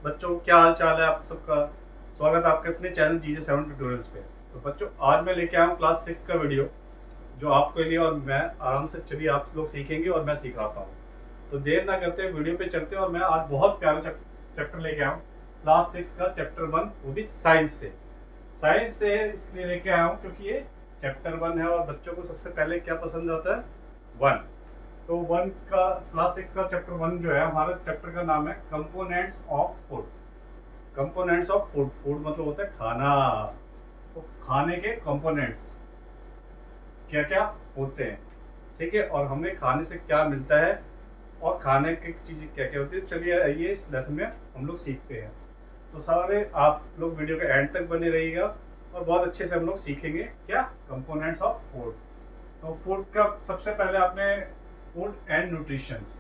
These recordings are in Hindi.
बच्चों क्या हाल चाल है आप सबका। स्वागत है आपके अपने चैनल जीजे 7 ट्यूटोरियल्स पे। तो बच्चों आज मैं लेके आया हूँ क्लास 6 का वीडियो जो आपके लिए, और मैं आराम से चलिए आप लोग सीखेंगे और मैं सिखाता हूँ। तो देर ना करते हैं, वीडियो पे चलते हैं। और मैं आज बहुत प्यारा चैप्टर लेके आया हूँ क्लास 6 का, चैप्टर 1, वो भी साइंस से। साइंस से इसलिए लेके आया हूँ क्योंकि ये चैप्टर 1 है और बच्चों को सबसे पहले क्या पसंद आता है, 1। तो 1 का क्लास 6 का चैप्टर 1 जो है, हमारा चैप्टर का नाम है components of food. Components of food, food मतलब होता है खाना। तो खाने के कंपोनेंट्स क्या क्या होते हैं, ठीक है, और हमें खाने से क्या मिलता है और खाने की चीज़ें क्या क्या होती है। चलिए आइए इस लेसन में हम लोग सीखते हैं। तो सारे आप लोग वीडियो के एंड तक बने रहिएगा और बहुत अच्छे से हम लोग सीखेंगे क्या, कंपोनेंट्स ऑफ फूड। तो फूड का सबसे पहले आपने फूड एंड न्यूट्रिशंस,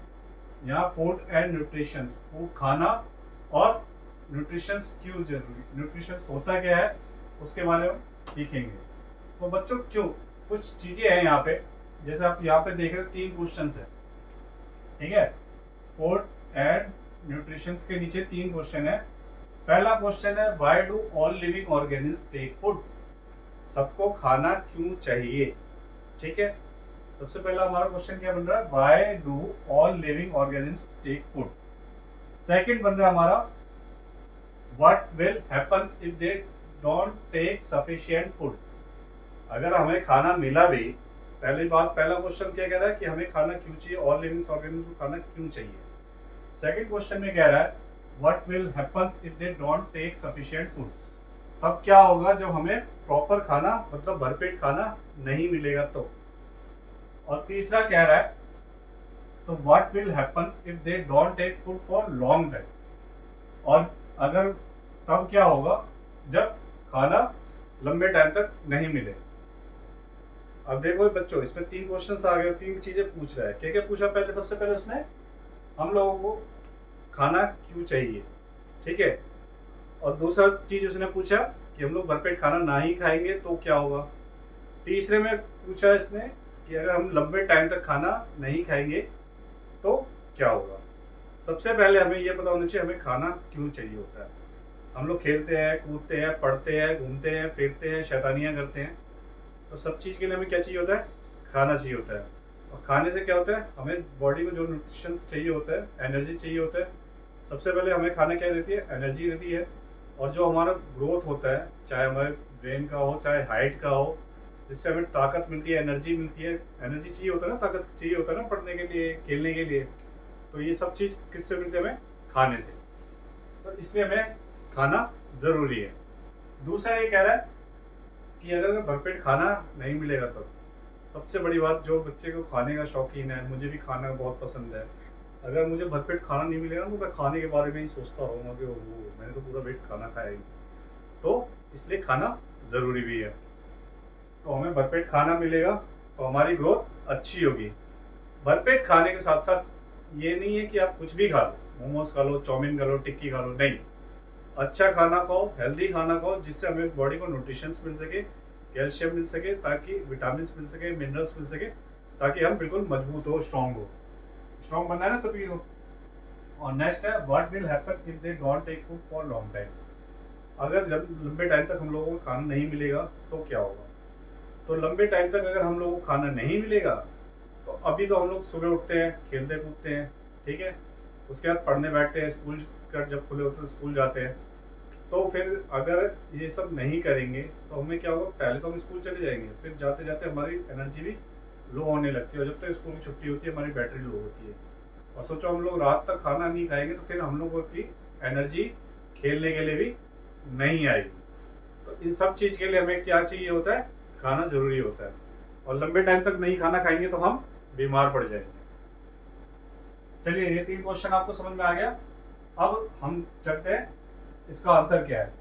यहाँ फूड एंड न्यूट्रिशंस, फूड खाना और न्यूट्रिशंस क्यों जरूरी, न्यूट्रिशंस होता क्या है उसके बारे में सीखेंगे। तो बच्चों क्यों, कुछ चीजें हैं यहाँ पे, जैसे आप यहाँ पे देख रहे हैं 3 क्वेश्चंस है, ठीक है। फूड एंड न्यूट्रिशंस के नीचे 3 क्वेश्चन है। पहला क्वेश्चन है, why do all living organism take food, सबको खाना क्यों चाहिए, ठीक है। सबसे पहला हमारा क्वेश्चन क्या बन रहा है, why do all living organism take food. Second बन रहा है हमारा, what will happens if they don't take sufficient food, अगर हमें खाना मिला भी, पहली बात, पहला क्वेश्चन क्या कह रहा है कि हमें खाना क्यों चाहिए, ऑल लिविंग ऑर्गेनिज्म को खाना क्यों चाहिए। सेकंड क्वेश्चन में कह रहा है, what will happens if they don't take sufficient food, अब क्या होगा जब हमें प्रॉपर खाना मतलब भरपेट खाना नहीं मिलेगा तो। और तीसरा कह रहा है, तो what will happen if they don't take food for long time, और अगर तब क्या होगा जब खाना लंबे टाइम तक नहीं मिले। अब देखो बच्चों, इसमें 3 क्वेश्चंस आ गए, 3 चीजें पूछ रहा है। क्या क्या पूछा, पहले सबसे पहले उसने हम लोगों को खाना क्यों चाहिए, ठीक है। और दूसरा चीज उसने पूछा कि हम लोग भरपेट खाना ना ही खाएंगे तो क्या होगा। तीसरे में पूछा इसने कि अगर हम लंबे टाइम तक खाना नहीं खाएंगे तो क्या होगा। सबसे पहले हमें यह पता होना चाहिए हमें खाना क्यों चाहिए होता है। हम लोग खेलते हैं, कूदते हैं, पढ़ते हैं, घूमते हैं, फिरते हैं, शैतानियाँ करते हैं, तो सब चीज़ के लिए हमें क्या चाहिए होता है, खाना चाहिए होता है। और खाने से क्या होता है, हमें बॉडी को जो न्यूट्रिशंस चाहिए होता है, एनर्जी चाहिए होता है। सबसे पहले हमें खाना क्या देती है, एनर्जी देती है। और जो हमारा ग्रोथ होता है, चाहे हमारे ब्रेन का हो चाहे हाइट का हो, जिससे हमें ताकत मिलती है, एनर्जी मिलती है। एनर्जी चाहिए होता है ना, ताकत चाहिए होता है ना पढ़ने के लिए, खेलने के लिए। तो ये सब चीज़ किससे मिलती है, हमें खाने से। तो इसलिए हमें खाना ज़रूरी है। दूसरा ये कह रहा है कि अगर भरपेट खाना नहीं मिलेगा तो, सबसे बड़ी बात, जो बच्चे को खाने का शौकीन है, मुझे भी खाना बहुत पसंद है, अगर मुझे भरपेट खाना नहीं मिलेगा तो मैं खाने के बारे में ही सोचता रहूँगा कि वो मैंने तो पूरा पेट खाना खाया ही। तो इसलिए खाना ज़रूरी भी है। तो हमें भरपेट खाना मिलेगा तो हमारी ग्रोथ अच्छी होगी। भरपेट खाने के साथ साथ ये नहीं है कि आप कुछ भी खा लो, मोमोज खा लो, चाउमीन खा लो, टिक्की खा लो, नहीं। अच्छा खाना खाओ, हेल्दी खाना खाओ, जिससे हमें बॉडी को न्यूट्रिशंस मिल सके, कैल्शियम मिल सके, ताकि विटामिन मिल सके, मिनरल्स मिल सके, ताकि हम बिल्कुल मजबूत हो, स्ट्रांग हो। स्ट्रांग बनना है ना सभी को। और नेक्स्ट है, what will happen if they don't take food for long time, अगर जब लंबे टाइम तक हम लोगों को खाना नहीं मिलेगा तो क्या होगा। तो लंबे टाइम तक अगर हम लोगों को खाना नहीं मिलेगा, तो अभी तो हम लोग सुबह उठते हैं, खेलते कूदते हैं, ठीक है, उसके बाद पढ़ने बैठते हैं, स्कूल का जब खुले होते हैं तो स्कूल जाते हैं। तो फिर अगर ये सब नहीं करेंगे तो हमें क्या होगा, पहले तो हम स्कूल चले जाएंगे, फिर जाते जाते हमारी एनर्जी भी लो होने लगती है, और जब तक स्कूल की छुट्टी होती है हमारी बैटरी लो होती है। और सोचो हम लोग रात तक खाना नहीं खाएंगे तो फिर हम लोगों की एनर्जी खेलने के लिए भी नहीं आएगी। तो इन सब चीज़ के लिए हमें क्या चाहिए होता है, खाना ज़रूरी होता है। और लंबे टाइम तक नहीं खाना खाएंगे तो हम बीमार पड़ जाएंगे। चलिए, ये 3 क्वेश्चन आपको समझ में आ गया। अब हम चलते हैं, इसका आंसर क्या है।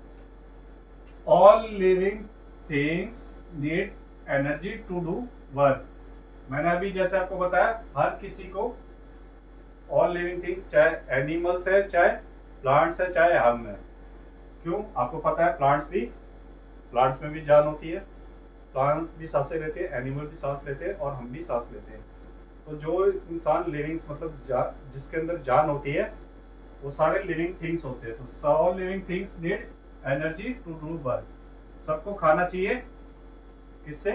All living things need energy to do work, मैंने अभी जैसे आपको बताया, हर किसी को, ऑल लिविंग थिंग्स, चाहे एनिमल्स है, चाहे प्लांट्स है, चाहे हम है। क्यों, आपको पता है प्लांट्स में भी जान होती है, प्लांट भी सांसें लेते हैं, एनिमल भी सांस लेते हैं, और हम भी सांस लेते हैं। तो जो इंसान लिविंग्स मतलब जिसके अंदर जान होती है, वो सारे लिविंग थिंग्स होते हैं। तो all living things need energy to do work. सबको खाना चाहिए, किससे?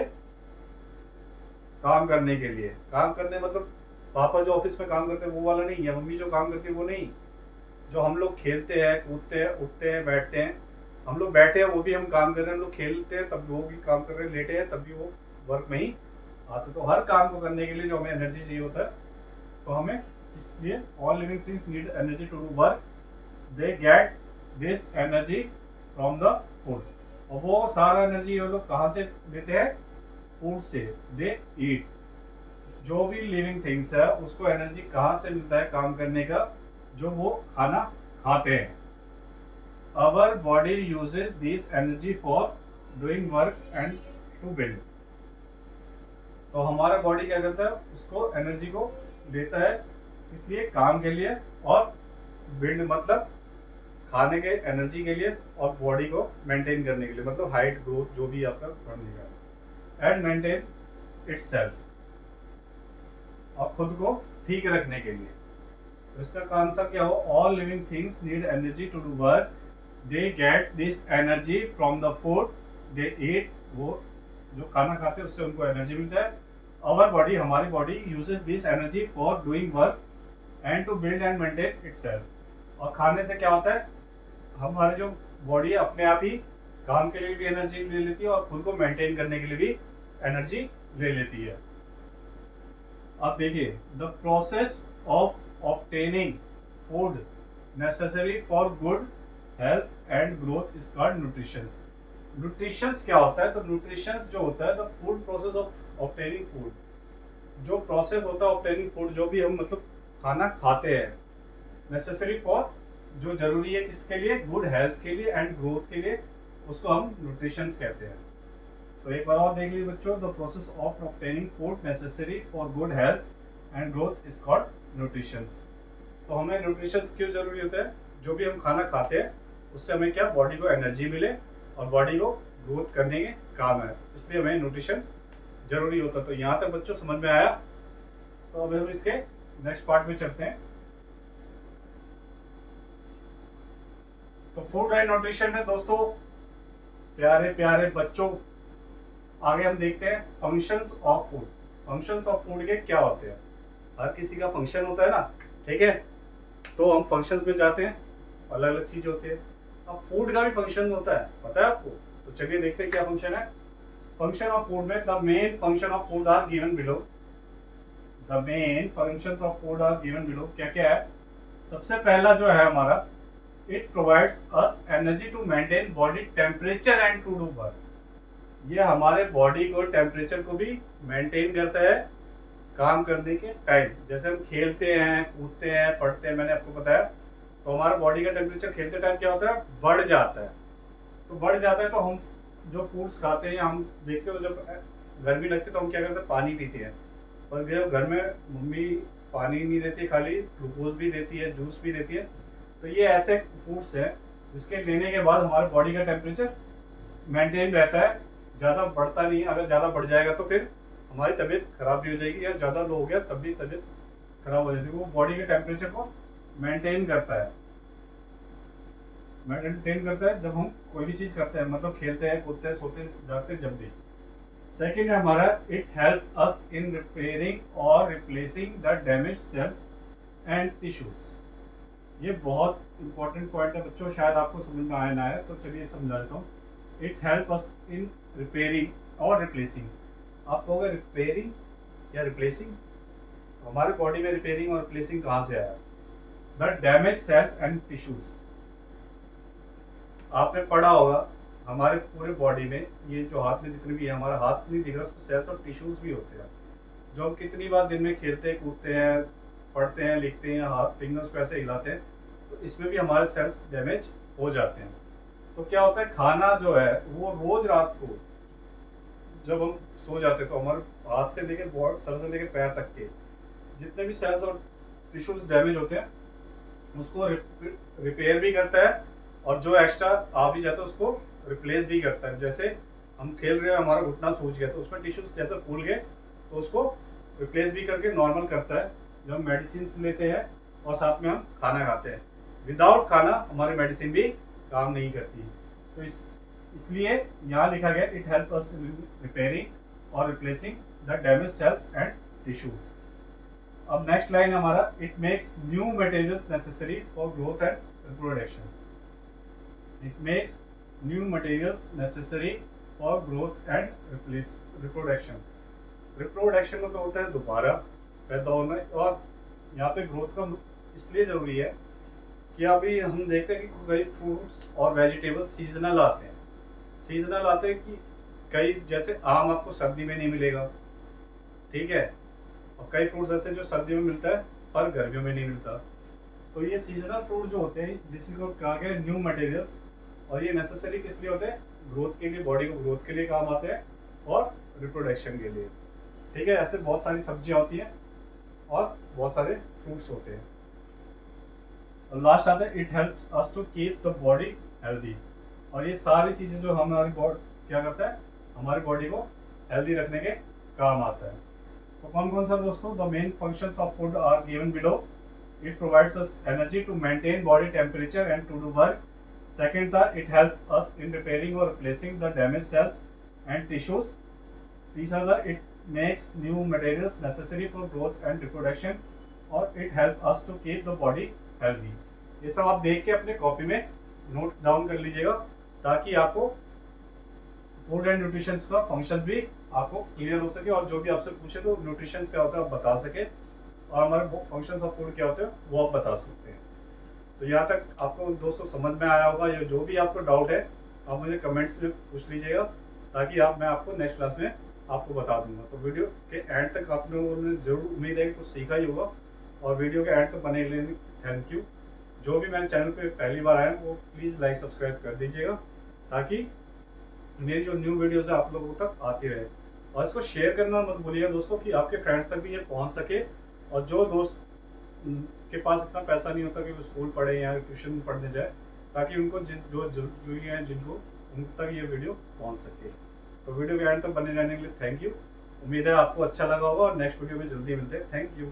काम करने के लिए। काम करने मतलब पापा जो ऑफिस में काम करते हैं वो वाला नहीं है, मम्मी जो काम करती है वो नहीं। जो हम लोग खेलते हैं, कूदते हैं, उठते हैं, बैठते हैं, हम लोग बैठे हैं वो भी हम काम कर रहे हैं, हम लोग खेलते हैं तब वो भी काम कर रहे हैं, लेटे हैं तब भी वो वर्क में ही आते। तो हर काम को करने के लिए जो हमें एनर्जी चाहिए होता है, तो हमें इसलिए all living things need energy to do work. They get this energy from the food. और वो सारा एनर्जी ये लोग कहाँ से लेते हैं? फूड से। दे ईट। जो भी लिविंग थिंग्स है उसको एनर्जी कहाँ से मिलता है काम करने का? जो वो खाना खाते हैं। Our body uses this energy for doing work and to build. तो हमारा बॉडी क्या करता है? उसको एनर्जी को देता है, इसलिए काम के लिए, और बिल्ड मतलब खाने के एनर्जी के लिए, और बॉडी को मेंटेन करने के लिए, मतलब हाइट, ग्रोथ, जो भी आपका बढ़ने का, एंड मेंटेन इटसेल्फ, और खुद को ठीक रखने के लिए। तो इसका आंसर क्या हो? All living things need energy to do work. They get this energy from the food they eat. वो जो खाना खाते हैं उससे उनको एनर्जी मिलता है। आवर बॉडी, हमारी body uses this energy for doing work and to build and maintain itself. और खाने से क्या होता है? हमारी जो बॉडी है अपने आप ही काम के लिए भी एनर्जी ले लेती है और खुद को मेंटेन करने के लिए भी एनर्जी ले लेती है। अब देखिए, the process of obtaining food necessary for good health and growth is called nutrition. Nutrition क्या होता है? तो न्यूट्रिशन जो होता है the food process of obtaining food. जो प्रोसेस होता है ऑब्टेनिंग फूड, जो भी हम मतलब खाना खाते हैं, नेसेसरी फॉर, जो जरूरी है किसके लिए? गुड हेल्थ के लिए एंड ग्रोथ के लिए, उसको हम न्यूट्रिशन कहते हैं। तो एक बार और देख लीजिए बच्चों, the process of obtaining food necessary for good health and growth is called nutrition. तो हमें न्यूट्रिशन क्यों जरूरी होता है? जो भी हम खाना खाते हैं उससे हमें क्या? बॉडी को एनर्जी मिले और बॉडी को ग्रोथ करने के काम है, इसलिए हमें न्यूट्रिशन जरूरी होता है। तो यहाँ तक बच्चों समझ में आया? तो अब हम इसके नेक्स्ट पार्ट में चलते हैं। तो फूड एंड न्यूट्रिशन में दोस्तों, प्यारे प्यारे बच्चों, आगे हम देखते हैं functions of food. Functions of food के क्या होते हैं? हर किसी का फंक्शन होता है ना, ठीक है? तो हम फंक्शंस में जाते हैं, अलग अलग चीज होती है। अब फूड का भी फंक्शन होता है, पता है आपको? तो चलिए देखते हैं क्या फंक्शन है। फंक्शन ऑफ फूड में the main function of food are given below. The main functions of food are given below. क्या क्या है? सबसे पहला जो है हमारा, it provides us energy to maintain body temperature and to do work. ये हमारे बॉडी को, टेम्परेचर को भी मेंटेन करता है काम करने के टाइम। जैसे हम खेलते हैं, कूदते हैं, पढ़ते हैं, मैंने आपको बताया, तो हमारा बॉडी का टेम्परेचर खेलते टाइम क्या होता है? बढ़ जाता है। तो बढ़ जाता है तो हम जो फूड्स खाते हैं, हम देखते हो जब गर्मी लगती है तो हम क्या करते हैं? पानी पीते हैं। पर जब घर में मम्मी पानी नहीं देती, खाली ग्लूकोज भी देती है, जूस भी देती है। तो ये ऐसे फूड्स हैं जिसके लेने के बाद हमारे बॉडी का टेम्परेचर मेंटेन रहता है, ज़्यादा बढ़ता नहीं है। अगर ज़्यादा बढ़ जाएगा तो फिर हमारी तबीयत खराब भी हो जाएगी, या ज़्यादा लो हो गया तब भी तबीयत खराब हो जाती है। वो बॉडी के टेम्परेचर को मेंटेन करता है, मेंटेन करता है जब हम कोई भी चीज़ करते हैं, मतलब खेलते हैं, कूदते हैं, सोते जाते हैं, जब भी। सेकेंड है हमारा, it help us in repairing और replacing the damage cells and tissues. ये बहुत इंपॉर्टेंट पॉइंट है बच्चों, शायद आपको समझ में आया ना आया, तो चलिए समझा देता हूँ। It help us in repairing और रिप्लेसिंग। आप कहोगे रिपेयरिंग या रिप्लेसिंग? हमारे बॉडी में रिपेयरिंग और रिप्लेसिंग कहाँ से आया? The damage cells and tissues. आपने पढ़ा होगा हमारे पूरे बॉडी में, ये जो हाथ में जितने भी है, हमारा हाथ नहीं दिख रहा, उसमें सेल्स और टिश्यूज भी होते हैं। जो हम कितनी बार दिन में खेलते हैं, कूदते हैं, पढ़ते हैं, लिखते हैं, हाथ फिंगर्स को ऐसे हिलाते हैं, तो इसमें भी हमारे सेल्स डैमेज हो जाते हैं। तो क्या होता है? खाना जो है वो रोज रात को जब हम सो जाते हैं तो हमारे हाथ से लेकर बॉडी, सर से लेकर पैर तक के जितने भी सेल्स और टिश्यूज डैमेज होते हैं उसको रिपेयर भी करता है, और जो एक्स्ट्रा आ भी जाता है उसको रिप्लेस भी करता है। जैसे हम खेल रहे हैं, हमारा घुटना सूज गया तो उसमें टिश्यूज जैसे फूल गए तो उसको रिप्लेस भी करके नॉर्मल करता है जब हम मेडिसिन लेते हैं और साथ में हम खाना खाते हैं। विदाउट खाना हमारी मेडिसिन भी काम नहीं करती। तो इसलिए यहाँ लिखा गया इट हेल्प अस रिपेयरिंग और replacing the damage cells and tissues. अब नेक्स्ट लाइन हमारा, it makes new materials necessary for growth and reproduction. It makes new materials necessary for growth and reproduction. Reproduction मतलब होता है दोबारा पैदा होना, और यहाँ पे ग्रोथ का इसलिए ज़रूरी है कि अभी हम देखते हैं कि कई फ्रूट्स और वेजिटेबल्स सीजनल आते हैं। सीजनल आते हैं कि कई, जैसे आम आपको सर्दी में नहीं मिलेगा, ठीक है, और कई फ्रूट्स ऐसे जो सर्दियों में मिलता है पर गर्मियों में नहीं मिलता। तो ये सीजनल फ्रूट जो होते हैं जिसको कहा गया न्यू मटेरियल्स, और ये नेसेसरी किस लिए होते हैं? ग्रोथ के लिए, बॉडी को ग्रोथ के लिए काम आते हैं और रिप्रोडक्शन के लिए, ठीक है। ऐसे बहुत सारी सब्जियां होती हैं और बहुत सारे फ्रूट्स होते हैं। और लास्ट आता है it helps us to keep the body healthy. और ये सारी चीज़ें जो हमारी बॉडी क्या करता है, हमारी बॉडी को हेल्दी रखने के काम आता है। तो कौन कौन सा दोस्तों? The main functions of food are given below. It provides us energy to maintain body temperature and to do work. Second था it help us in repairing और replacing the damage cells and tissues. तीसरा था it makes new materials necessary for growth and reproduction, और it help us to keep the body healthy। ये सब आप देख के अपने कॉपी में नोट डाउन कर लीजिएगा ताकि आपको फूड एंड न्यूट्रिशन का फंक्शंस भी आपको क्लियर हो सके, और जो भी आपसे पूछे तो न्यूट्रिशन क्या होता है आप बता सके, और हमारे फंक्शंस ऑफ फूड क्या होते हैं वो आप बता सकते हैं। तो यहाँ तक आपको दोस्तों समझ में आया होगा। ये जो भी आपको डाउट है आप मुझे कमेंट्स में पूछ लीजिएगा ताकि मैं आपको नेक्स्ट क्लास में आपको बता दूंगा। तो वीडियो के एंड तक आप लोगों ने जरूर, उम्मीद है कि कुछ सीखा ही होगा, और वीडियो के एंड तक बने के लिए थैंक यू। जो भी मेरे चैनल पे पहली बार आए वो प्लीज़ लाइक सब्सक्राइब कर दीजिएगा ताकि मेरी जो न्यू वीडियोज़ है आप लोगों तक आती रहे। और इसको शेयर करना मत भूलिएगा दोस्तों कि आपके फ्रेंड्स तक भी ये पहुँच सके, और जो दोस्त के पास इतना पैसा नहीं होता कि वो स्कूल पढ़े या ट्यूशन पढ़ने जाए, ताकि उनको जो जरूरी हैं जिनको, उन तक ये वीडियो पहुँच सके। तो वीडियो के एंड तक बने रहने के लिए थैंक यू। उम्मीद है आपको अच्छा लगा होगा, और नेक्स्ट वीडियो में जल्दी मिलते हैं। Thank you.